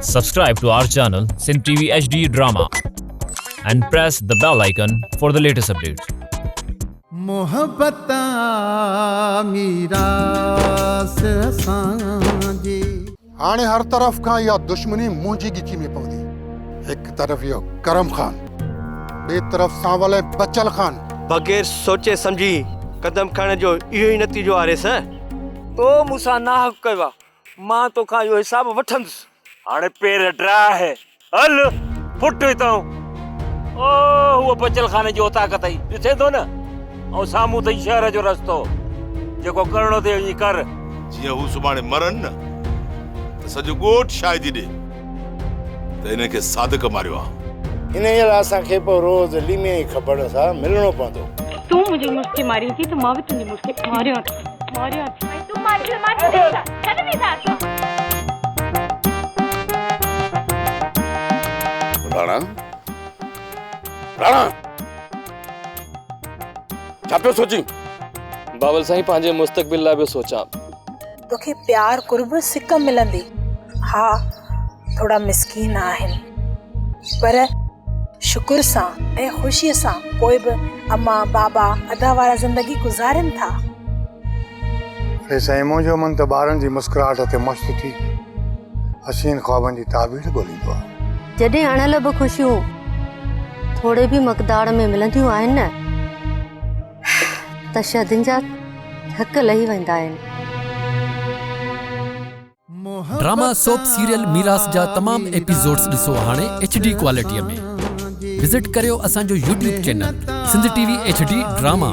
Subscribe to our channel Sindh TV HD Drama and press the bell icon for the latest updates. मोहब्बता मीरास सांजी हाणे हर तरफ खां इहा दुश्मनी मुंहिंजी ॻिची में पवंदी। हिकु तरफ़ इहो करम खान, ॿिए तरफ़ सांवल ऐं बचल खान। बग़ैर सोचे समझी कदम खणण जो इहो ई नतीजो आहे रेस। तो मूंसां नाहक कयो आहे, मां तोखां इहो हिसाब वठंदुसि। हाणे पेर ड्रा है, हल फुट हितां। ओ उहो बचल खाने जी ताक़त आई ॾिसे थो न, ऐं साम्हूं अथई शहर जो रस्तो। जेको करिणो थिए वञी कर। जीअं हू सुभाणे मरनि न त सॼो ॻोठ शायदि ॾे त हिनखे सादिक मारियो आहे। इन जे लाइ असांखे पोइ रोज़ लीमे जी ख़बर सां मिलणो पवंदो। तू मुझे मुस्की मारी थी तो मां भी तुझे मुस्की मारियो तू मारी छड नहीं था। राणा राणा छा पियो सोची? बाबल साईं पंहिंजे मुस्तक़बिल लाइ पियो सोचां। तोखे प्यार कुर्ब सिक मिलंदी। हा थोड़ा मिस्कीन आहिनि पर शुक्र सां ऐं ख़ुशीअ सां पोइ बि अम्मा बाबा अदा वारा ज़िंदगी गुज़ारनि था। अरे साईं, मुंहिंजो मन त ॿारनि जी मुस्कुराहट ते मस्तु थी हसीन ख़्वाबनि जी ताबीर ॻोल्हींदो आहे। जॾहिं अणल बि ख़ुशियूं थोरे बि मक़दार में मिलंदियूं आहिनि न त शादियुनि जा हक़ लही वेंदा आहिनि। ड्रामा सोप सीरियल मीरास जा तमाम एपिसोड्स ॾिसो हाणे HD क्वालिटीअ में। विजिट करियो असांजो YouTube channel Sindh TV HD drama.